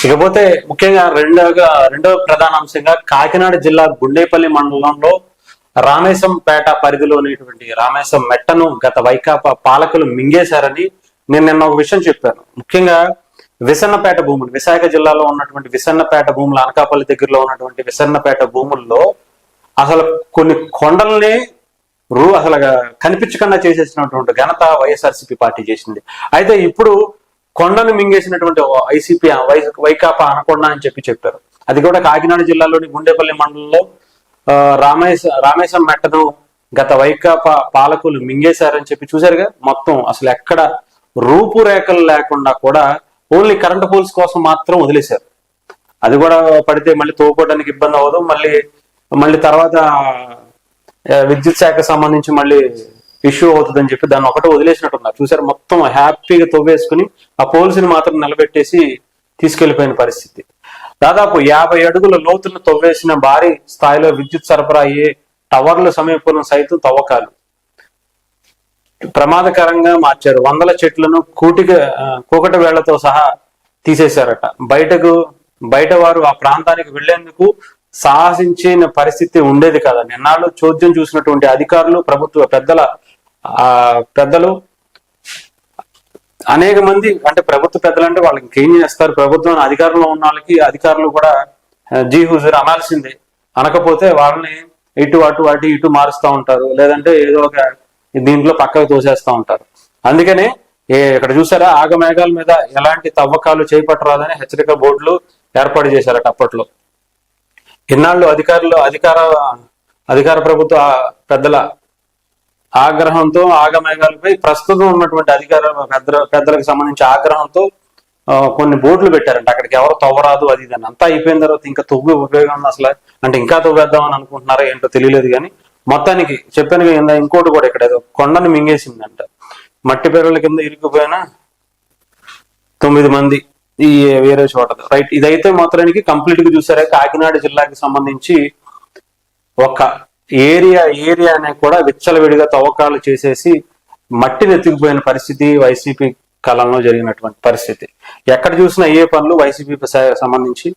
ఇకపోతే ముఖ్యంగా రెండవ ప్రధాన అంశంగా కాకినాడ జిల్లా గుండేపల్లి మండలంలో రామేశంపేట పరిధిలోనేటువంటి రామేశం మెట్టను గత వైకాపా పాలకులు మింగేశారని నేను నిన్న ఒక విషయం చెప్పాను. ముఖ్యంగా విసన్నపేట భూములు, విశాఖ జిల్లాలో ఉన్నటువంటి విసన్నపేట భూములు, అనకాపల్లి దగ్గరలో ఉన్నటువంటి విసన్నపేట భూముల్లో అసలు కొన్ని కొండల్ని అసలు కనిపించకుండా చేసేసినటువంటి ఘనత వైఎస్ఆర్సీపీ పార్టీ చేసింది. అయితే ఇప్పుడు కొండను మింగేసినటువంటి వైకాపా అనకొండ అని చెప్పారు. అది కూడా కాకినాడ జిల్లాలోని గుండేపల్లి మండలంలో రామేశం మెట్టను గత వైకాపా పాలకులు మింగేశారని చూశారుగా. మొత్తం అసలు ఎక్కడ రూపురేఖలు లేకుండా కూడా ఓన్లీ కరెంట్ పోల్స్ కోసం మాత్రం వదిలేశారు. అది కూడా పడితే మళ్ళీ తోపుకోవడానికి ఇబ్బంది అవ్వదు. మళ్ళీ తర్వాత విద్యుత్ శాఖకు సంబంధించి మళ్ళీ ఇష్యూ అవుతుందని దాన్ని ఒకటి వదిలేసినట్టున్నారు. చూసారు, మొత్తం హ్యాపీగా తవ్వేసుకుని ఆ పోల్స్ ని మాత్రం నిలబెట్టేసి తీసుకెళ్లిపోయిన పరిస్థితి. దాదాపు 50 అడుగుల లోతును తవ్వేసిన భారీ స్థాయిలో విద్యుత్ సరఫరా అయ్యే టవర్ల సమీపంలో సైతం తవ్వకాలు ప్రమాదకరంగా మార్చారు. వందల చెట్లను కూకట వేళ్లతో సహా తీసేశారట. బయట వారు ఆ ప్రాంతానికి వెళ్లేందుకు సాహసించిన పరిస్థితి ఉండేది కదా. నిన్నాళ్ళు చోద్యం చూసినటువంటి అధికారులు, ప్రభుత్వ పెద్దలు అనేక మంది, అంటే ప్రభుత్వ పెద్దలు అంటే వాళ్ళకి ఇంకేం చేస్తారు, ప్రభుత్వం అధికారంలో ఉన్న వాళ్ళకి అధికారులు కూడా జీ హుజూర్ అనాల్సిందే. అనకపోతే వాళ్ళని ఇటు మారుస్తూ ఉంటారు, లేదంటే ఏదో ఒక దీంట్లో పక్కకు తోసేస్తూ ఉంటారు. అందుకనే ఇక్కడ చూసారా, ఆగమేఘాల మీద ఎలాంటి తవ్వకాలు చేపట్టరాదని హెచ్చరిక బోర్డులు ఏర్పాటు చేశారట. అప్పట్లో ఇన్నాళ్ళు అధికార ప్రభుత్వ పెద్దల ఆగ్రహంతో ఆగమేఘాలపై ప్రస్తుతం ఉన్నటువంటి పెద్దలకు సంబంధించి ఆగ్రహంతో కొన్ని బోర్డులు పెట్టారంట. అక్కడికి ఎవరు తవ్వరాదు అది ఇది అంతా అయిపోయిన తర్వాత ఇంకా తవ్వు ఉపయోగం అసలు, అంటే ఇంకా తవ్వేద్దామని అనుకుంటున్నారా ఏంటో తెలియలేదు. కానీ మొత్తానికి చెప్పాను కదా, ఇంకోటి కూడా ఇక్కడ ఏదో కొండను మింగేసిందంట. మట్టి పెరుగుల కింద ఇరుక్కుపోయిన 9 మంది ఈ వేరే చోట. రైట్, ఇదైతే మాత్రానికి కంప్లీట్ గా చూసారా, కాకినాడ జిల్లాకి సంబంధించి ఒక ఏరియానే కూడా విచ్చలవిడిగా తవ్వకాలు చేసేసి మట్టిని ఎత్తుకుపోయిన పరిస్థితి వైసీపీ కాలంలో జరిగినటువంటి పరిస్థితి. ఎక్కడ చూసినా ఏ పనులు వైసీపీ సంబంధించి